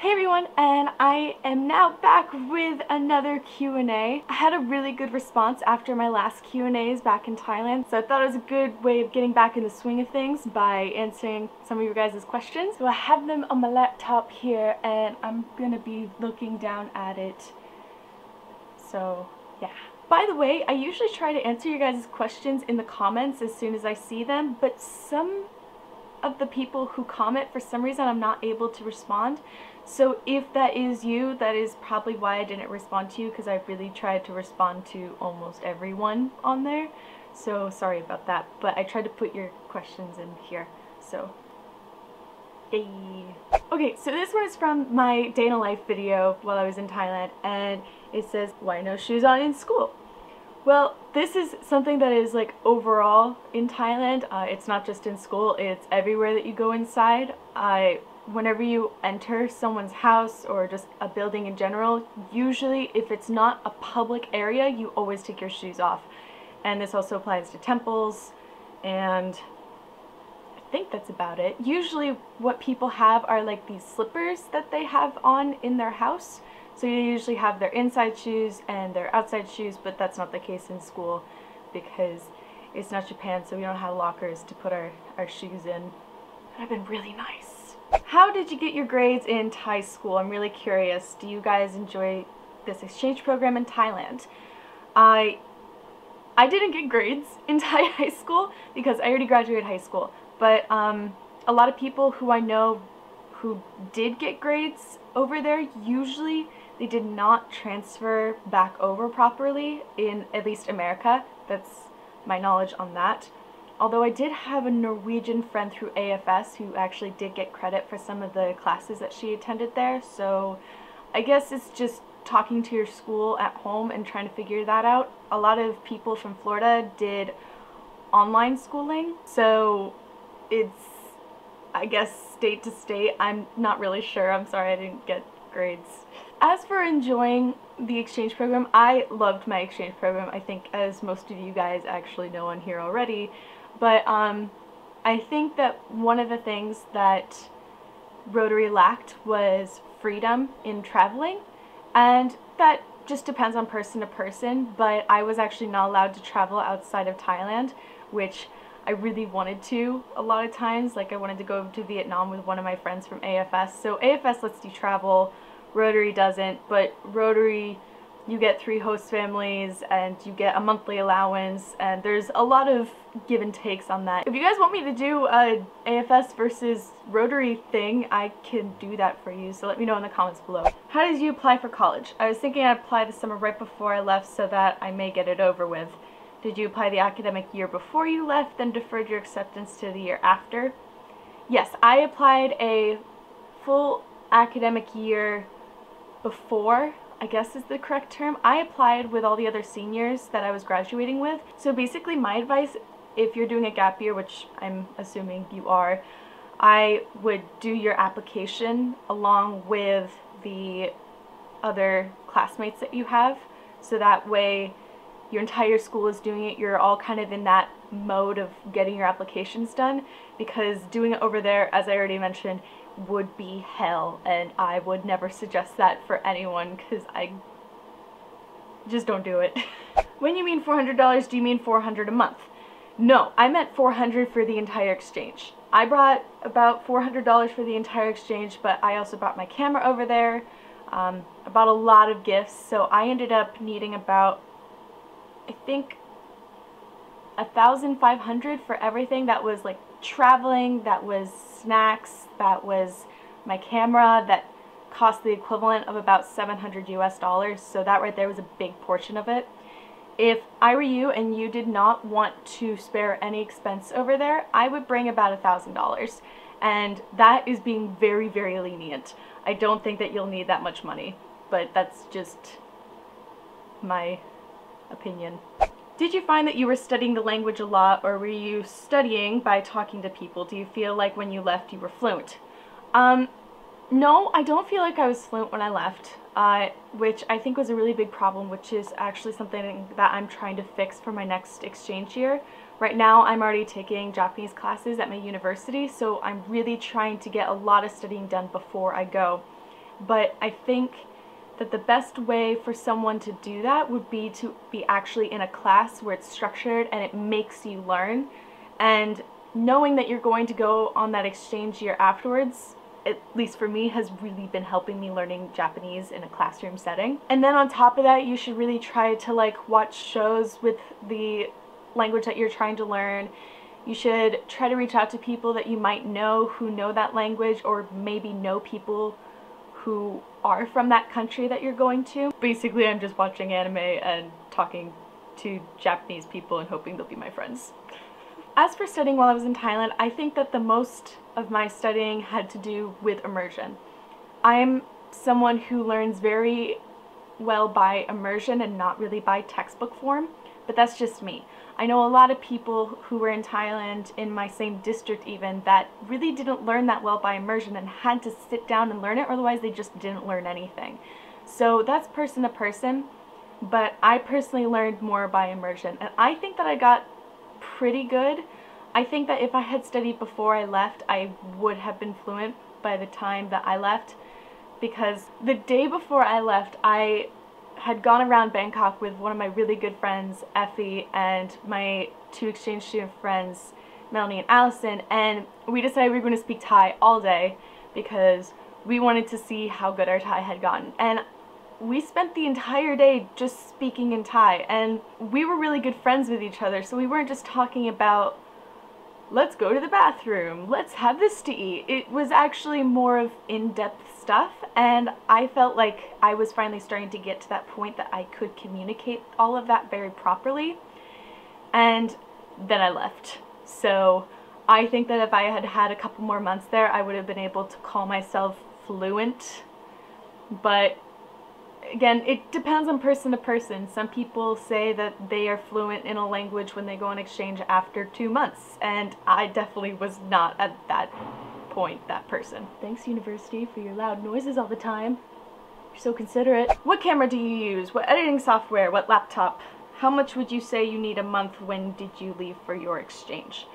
Hey everyone, and I am now back with another Q&A. I had a really good response after my last Q&As back in Thailand, so I thought it was a good way of getting back in the swing of things by answering some of your guys' questions. So I have them on my laptop here, and I'm gonna be looking down at it. So, yeah. By the way, I usually try to answer your guys' questions in the comments as soon as I see them, but some of the people who comment, for some reason I'm not able to respond. So if that is you, that is probably why I didn't respond to you, because I really tried to respond to almost everyone on there. So sorry about that, but I tried to put your questions in here. So yay. Okay, so this one is from my day in a life video while I was in Thailand, and it says, why no shoes on in school? Well, this is something that is like overall in Thailand. It's not just in school, it's everywhere that you go inside. Whenever you enter someone's house or just a building in general, usually if it's not a public area, you always take your shoes off. And this also applies to temples, and I think that's about it. Usually what people have are like these slippers that they have on in their house. So you usually have their inside shoes and their outside shoes, but that's not the case in school because it's not Japan, so we don't have lockers to put our shoes in. That have been really nice. How did you get your grades in Thai school? I'm really curious. Do you guys enjoy this exchange program in Thailand? I didn't get grades in Thai high school because I already graduated high school, but a lot of people who I know who did get grades over there, usually they did not transfer back over properly in at least America. That's my knowledge on that. Although I did have a Norwegian friend through AFS who actually did get credit for some of the classes that she attended there, so I guess it's just talking to your school at home and trying to figure that out. A lot of people from Florida did online schooling, so it's, I guess, state to state. I'm not really sure. I'm sorry I didn't get grades. As for enjoying the exchange program, I loved my exchange program, I think, as most of you guys actually know on here already. But I think that one of the things that Rotary lacked was freedom in traveling, and that just depends on person to person, but I was actually not allowed to travel outside of Thailand, which I really wanted to a lot of times. Like, I wanted to go to Vietnam with one of my friends from AFS. So AFS lets you travel, Rotary doesn't, but Rotary, you get 3 host families and you get a monthly allowance, and there's a lot of give and takes on that. If you guys want me to do a AFS versus Rotary thing, I can do that for you, so let me know in the comments below. How did you apply for college? I was thinking I'd apply this summer right before I left so that I may get it over with. Did you apply the academic year before you left, then deferred your acceptance to the year after? Yes, I applied a full academic year before, I guess is the correct term. I applied with all the other seniors that I was graduating with. So basically my advice, if you're doing a gap year, which I'm assuming you are, I would do your application along with the other classmates that you have, so that way your entire school is doing it. You're all kind of in that mode of getting your applications done, because doing it over there, as I already mentioned, would be hell, and I would never suggest that for anyone because I just don't do it. When you mean $400, do you mean $400 a month? No, I meant $400 for the entire exchange. I brought about $400 for the entire exchange, but I also brought my camera over there. I bought a lot of gifts, so I ended up needing about, I think, 1,500 for everything. That was like traveling, that was snacks, that was my camera, that cost the equivalent of about $700 US, so that right there was a big portion of it. If I were you and you did not want to spare any expense over there, I would bring about $1,000, and that is being very, very lenient. I don't think that you'll need that much money, but that's just my opinion. Did you find that you were studying the language a lot, or were you studying by talking to people? Do you feel like when you left you were fluent? No, I don't feel like I was fluent when I left, which I think was a really big problem, which is actually something that I'm trying to fix for my next exchange year. Right now I'm already taking Japanese classes at my university, so I'm really trying to get a lot of studying done before I go. but I think that the best way for someone to do that would be to be actually in a class where it's structured and it makes you learn. And knowing that you're going to go on that exchange year afterwards, at least for me, has really been helping me learning Japanese in a classroom setting. And then on top of that, you should really try to like watch shows with the language that you're trying to learn. You should try to reach out to people that you might know who know that language, or maybe know people who are from that country that you're going to. Basically, I'm just watching anime and talking to Japanese people and hoping they'll be my friends. As for studying while I was in Thailand, I think that the most of my studying had to do with immersion. I'm someone who learns very well by immersion and not really by textbook form, but that's just me. I know a lot of people who were in Thailand, in my same district even, that really didn't learn that well by immersion and had to sit down and learn it, or otherwise they just didn't learn anything. So that's person to person, but I personally learned more by immersion, and I think that I got pretty good. I think that if I had studied before I left, I would have been fluent by the time that I left, because the day before I left, I had gone around Bangkok with one of my really good friends, Effie, and my 2 exchange student friends, Melanie and Allison, and we decided we were going to speak Thai all day because we wanted to see how good our Thai had gotten. And we spent the entire day just speaking in Thai, and we were really good friends with each other, so we weren't just talking about, let's go to the bathroom, let's have this to eat. It was actually more of in-depth stuff, and I felt like I was finally starting to get to that point that I could communicate all of that very properly, and then I left. So I think that if I had had a couple more months there, I would have been able to call myself fluent, but again, it depends on person to person. Some people say that they are fluent in a language when they go on exchange after 2 months, and I definitely was not at that point that person. Thanks, university, for your loud noises all the time. You're so considerate. What camera do you use? What editing software? What laptop? How much would you say you need a month? When did you leave for your exchange?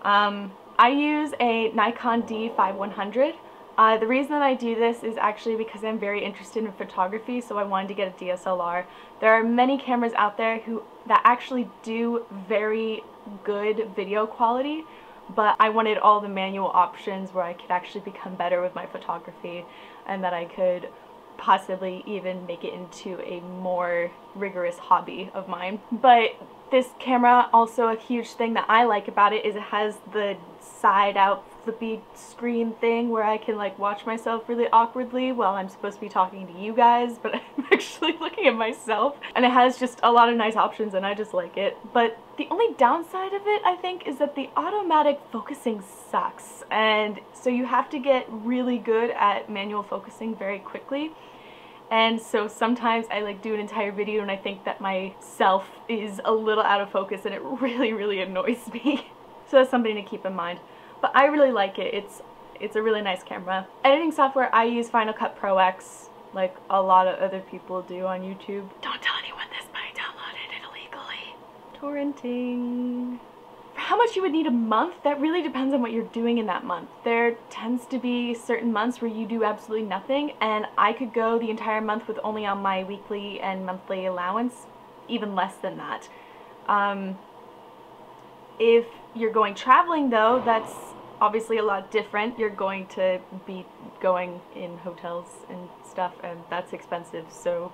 I use a Nikon D5100. The reason that I do this is actually because I'm very interested in photography, so I wanted to get a DSLR. There are many cameras out there that actually do very good video quality, but I wanted all the manual options where I could actually become better with my photography, and that I could possibly even make it into a more rigorous hobby of mine. But this camera, also a huge thing that I like about it is it has the side out flippy screen thing where I can like watch myself really awkwardly while I'm supposed to be talking to you guys, but I'm actually looking at myself. And it has just a lot of nice options, and I just like it. But the only downside of it, I think, is that the automatic focusing sucks, and so you have to get really good at manual focusing very quickly. And so sometimes I like do an entire video and I think that myself is a little out of focus, and it really annoys me. So that's something to keep in mind. But I really like it. It's a really nice camera. Editing software, I use Final Cut Pro X, like a lot of other people do on YouTube. Don't tell anyone this, but I downloaded it illegally. Torrenting. For how much you would need a month, that really depends on what you're doing in that month. There tends to be certain months where you do absolutely nothing, and I could go the entire month with only on my weekly and monthly allowance, even less than that. If you're going traveling though, that's obviously a lot different. You're going to be going in hotels and stuff, and that's expensive, so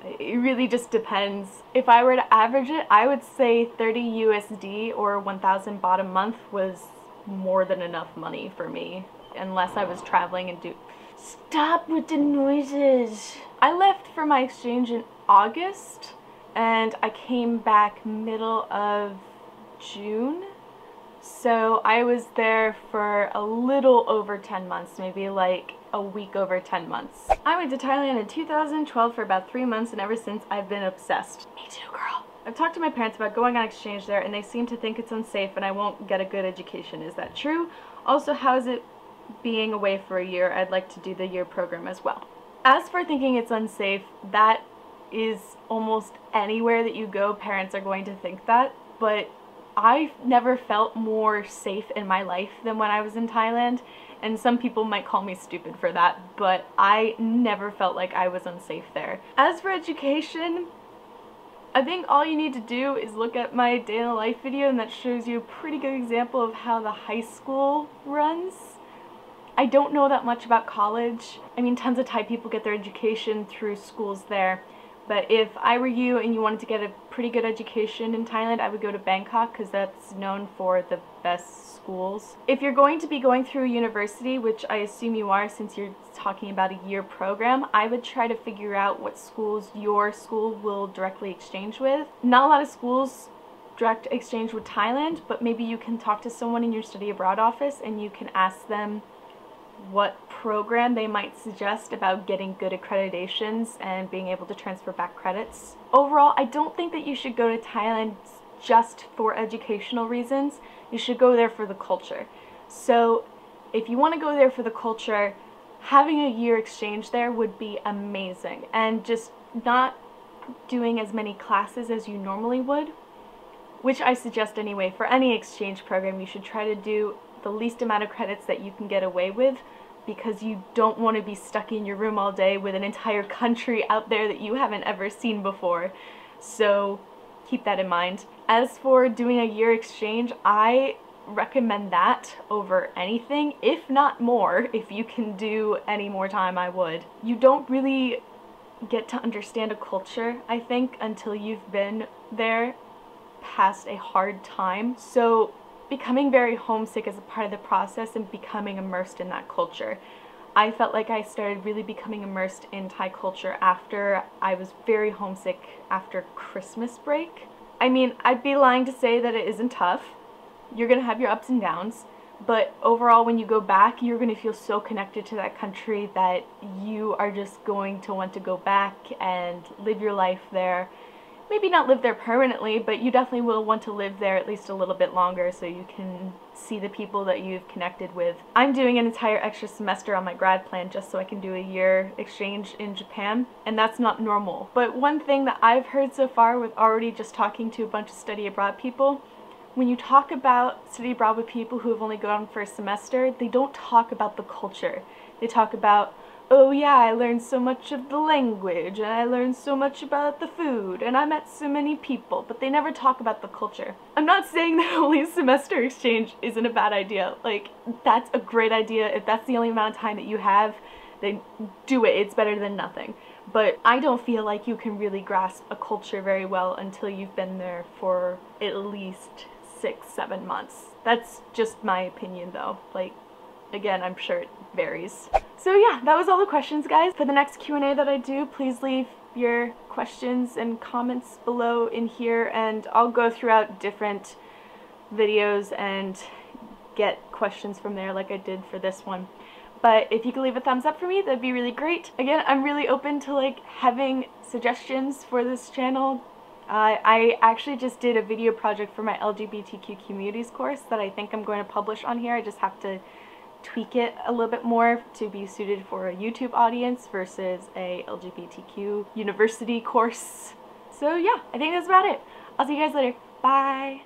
it really just depends. If I were to average it, I would say 30 USD or 1,000 baht a month was more than enough money for me, unless I was traveling and Stop with the noises! I left for my exchange in August, and I came back middle of June. So I was there for a little over 10 months, maybe like a week over 10 months. I went to Thailand in 2012 for about 3 months, and ever since I've been obsessed. Me too, girl. I've talked to my parents about going on exchange there, and they seem to think it's unsafe and I won't get a good education. Is that true? Also, how is it being away for a year? I'd like to do the year program as well. As for thinking it's unsafe, that is almost anywhere that you go, parents are going to think that, but I never felt more safe in my life than when I was in Thailand, and some people might call me stupid for that, but I never felt like I was unsafe there. As for education, I think all you need to do is look at my day in the life video, and that shows you a pretty good example of how the high school runs. I don't know that much about college. I mean, tons of Thai people get their education through schools there. But if I were you and you wanted to get a pretty good education in Thailand, I would go to Bangkok because that's known for the best schools. If you're going to be going through university, which I assume you are since you're talking about a year program, I would try to figure out what schools your school will directly exchange with. Not a lot of schools direct exchange with Thailand, but maybe you can talk to someone in your study abroad office and you can ask them what program they might suggest about getting good accreditations and being able to transfer back credits. Overall, I don't think that you should go to Thailand just for educational reasons. You should go there for the culture. So if you want to go there for the culture, having a year exchange there would be amazing, and just not doing as many classes as you normally would, which I suggest anyway. For any exchange program, you should try to do the least amount of credits that you can get away with, because you don't want to be stuck in your room all day with an entire country out there that you haven't ever seen before. So keep that in mind. As for doing a year exchange, I recommend that over anything, if not more. If you can do any more time, I would. You don't really get to understand a culture, I think, until you've been there past a hard time. So becoming very homesick is a part of the process and becoming immersed in that culture. I felt like I started really becoming immersed in Thai culture after I was very homesick after Christmas break. I mean, I'd be lying to say that it isn't tough. You're gonna have your ups and downs, but overall when you go back, you're gonna feel so connected to that country that you are just going to want to go back and live your life there. Maybe not live there permanently, but you definitely will want to live there at least a little bit longer so you can see the people that you've connected with. I'm doing an entire extra semester on my grad plan just so I can do a year exchange in Japan, and that's not normal. But one thing that I've heard so far with already just talking to a bunch of study abroad people, when you talk about study abroad with people who have only gone for a semester, they don't talk about the culture. They talk about, oh yeah, I learned so much of the language, and I learned so much about the food, and I met so many people, but they never talk about the culture. I'm not saying that only a semester exchange isn't a bad idea. Like, that's a great idea. If that's the only amount of time that you have, then do it. It's better than nothing. But I don't feel like you can really grasp a culture very well until you've been there for at least 6-7 months. That's just my opinion though. Like, again, I'm sure it varies. So yeah, that was all the questions, guys. For the next Q&A that I do, please leave your questions and comments below in here, and I'll go throughout different videos and get questions from there like I did for this one. But if you could leave a thumbs up for me, that'd be really great. Again, I'm really open to like having suggestions for this channel. I actually just did a video project for my LGBTQ communities course that I think I'm going to publish on here. I just have to tweak it a little bit more to be suited for a YouTube audience versus a LGBTQ university course. So yeah, I think that's about it. I'll see you guys later. Bye!